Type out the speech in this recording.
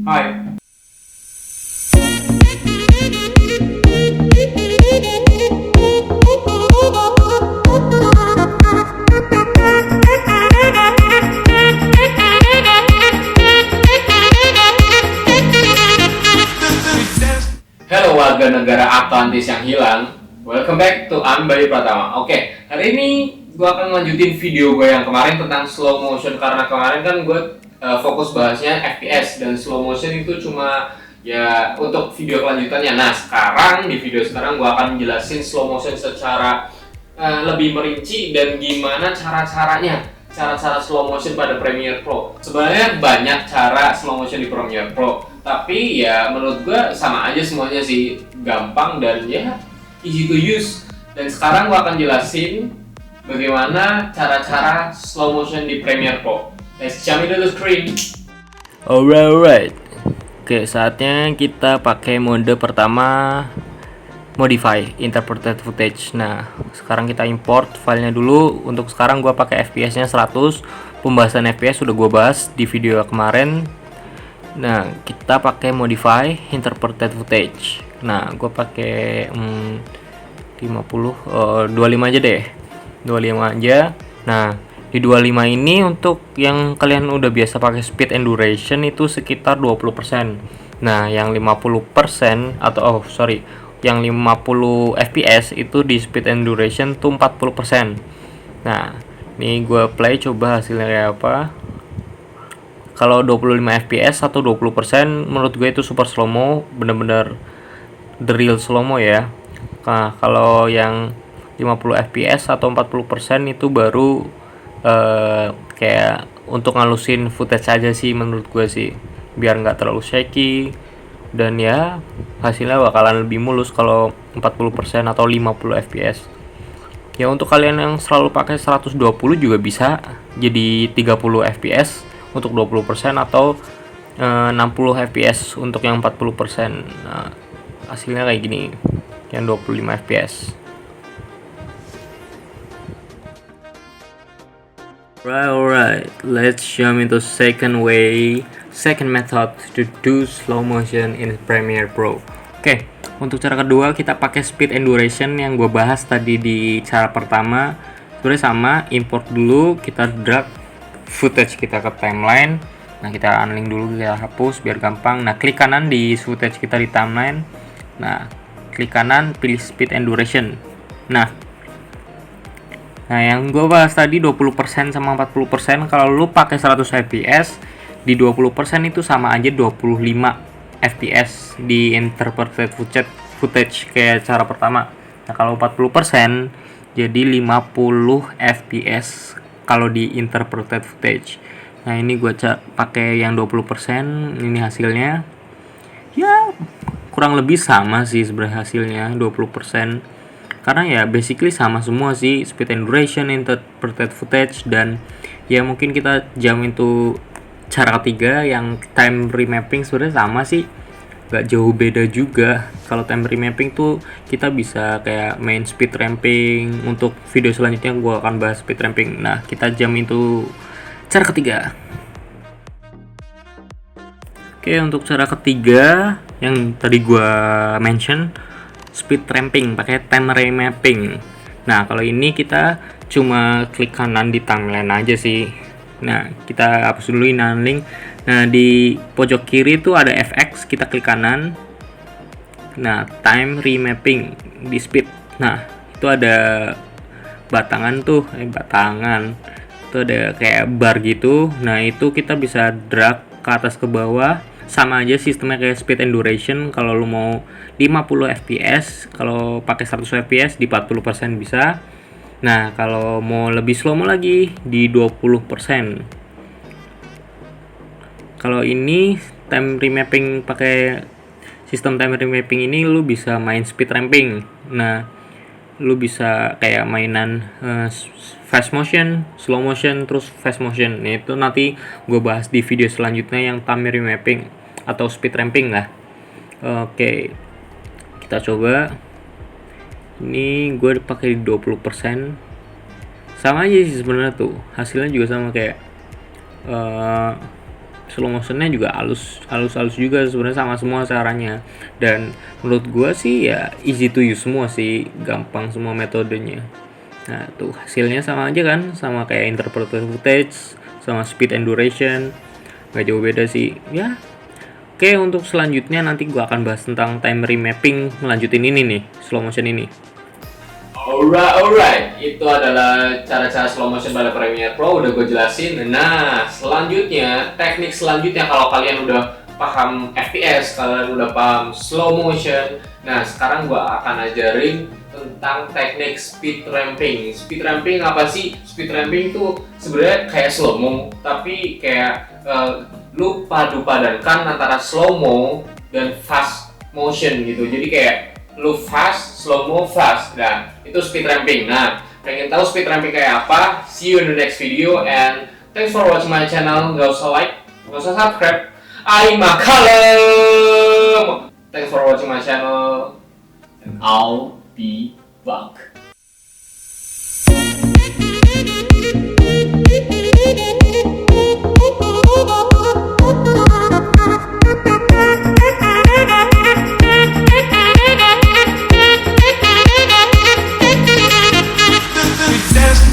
Hai. Halo warga negara Atlantis yang hilang. Welcome back to Bayu Pratama. Oke, hari ini gue akan lanjutin video gue yang kemarin tentang slow motion, karena kemarin kan gue fokus bahasnya FPS dan slow motion itu cuma ya untuk video kelanjutannya. Nah, sekarang di video sekarang gue akan jelasin slow motion secara lebih merinci dan gimana cara-cara slow motion pada Premiere Pro. Sebenarnya banyak cara slow motion di Premiere Pro, tapi ya menurut gue sama aja semuanya sih, gampang dan ya easy to use. Dan sekarang gue akan jelasin bagaimana cara-cara slow motion di Premiere Pro. Let's jump into the screen. Alright. Oke, saatnya kita pakai mode pertama, modify interpreted footage. Nah, sekarang kita import filenya dulu. Untuk sekarang gua pakai FPS nya 100. Pembahasan FPS sudah gua bahas di video kemarin. Nah, kita pakai modify interpreted footage. Nah, gua pakai 25 aja deh. 25 aja. Nah, di 25 ini untuk yang kalian udah biasa pakai speed and duration itu sekitar 20%. Nah, yang 50% yang 50 fps itu di speed and duration tuh 40%. Nah, ini gue play coba hasilnya kayak apa. Kalau 25 fps atau 20% menurut gue itu super slow mo, bener-bener the real slow mo ya. Nah, kalau yang 50 fps atau 40% itu baru kayak untuk ngalusin footage aja sih menurut gue sih, biar nggak terlalu shaky dan ya hasilnya bakalan lebih mulus kalau 40% atau 50 fps. Ya untuk kalian yang selalu pakai 120 juga bisa jadi 30 fps untuk 20% atau 60 fps untuk yang 40%. Nah, hasilnya kayak gini yang 25 fps. Alright, let's jump into second method to do slow motion in Premiere Pro. Oke, untuk cara kedua kita pakai speed and duration yang gue bahas tadi di cara pertama. Sebenarnya sama, import dulu, kita drag footage kita ke timeline. Nah, kita unlink dulu, kita hapus biar gampang. Nah, klik kanan di footage kita di timeline. Nah, klik kanan, pilih speed and duration. Nah, yang gue bahas tadi 20% sama 40%, kalau lu pakai 100 fps, di 20% itu sama aja 25 fps di interpreted footage kayak cara pertama. Nah, kalau 40% jadi 50 fps kalau di interpreted footage. Nah, ini gue pakai yang 20%, ini hasilnya. Ya, kurang lebih sama sih sebenarnya hasilnya 20%. Karena ya basically sama semua sih, speed and duration, interpreted footage, dan ya mungkin kita jam itu cara ketiga yang time remapping. Sebenarnya sama sih, gak jauh beda juga. Kalau time remapping tuh kita bisa kayak main speed ramping. Untuk video selanjutnya gue akan bahas speed ramping. Nah, kita jam itu cara ketiga. Oke, untuk cara ketiga yang tadi gue mention, speed ramping pakai time remapping. Nah, kalau ini kita cuma klik kanan di timeline aja sih. Nah, kita hapus dulu ini unlink. Nah, di pojok kiri itu ada FX, kita klik kanan. Nah, time remapping di speed. Nah, itu ada batangan tuh, itu ada kayak bar gitu. Nah, itu kita bisa drag ke atas ke bawah. Sama aja sistemnya kayak speed and duration. Kalau lu mau 50 fps, kalau pakai 100 fps di 40% bisa. Nah, kalau mau lebih slow mo lagi di 20%. Kalau ini time remapping, pakai sistem time remapping ini lu bisa main speed ramping. Nah, lu bisa kayak mainan fast motion, slow motion, terus fast motion. Nah, itu nanti gue bahas di video selanjutnya yang time remapping atau speed ramping lah. Oke, kita coba. Ini gue pakai 20%. Sama aja sih sebenarnya tuh, hasilnya juga sama kayak slow motionnya juga halus juga sebenarnya, sama semua caranya. Dan menurut gua sih ya easy to use semua sih, gampang semua metodenya. Nah tuh hasilnya sama aja kan, sama kayak interpreted footage sama speed and duration, nggak jauh beda sih ya. Oke, untuk selanjutnya nanti gua akan bahas tentang time remapping, melanjutin ini nih, slow motion ini. Alright, itu adalah cara-cara slow motion pada Premiere Pro, udah gue jelasin. Nah, selanjutnya, teknik selanjutnya kalau kalian udah paham FPS, kalian udah paham slow motion, nah sekarang gue akan ajarin tentang teknik speed ramping. Speed ramping apa sih? Speed ramping itu sebenarnya kayak slow mo, tapi kayak lu padu-padankan antara slow mo dan fast motion gitu. Jadi kayak lu fast, slow mo, fast. Nah, itu speed ramping. Nah, pengen tahu speed ramping kayak apa? See you in the next video and thanks for watching my channel. Gak usah like, gak usah subscribe. Kalem. Thanks for watching my channel and I'll be back.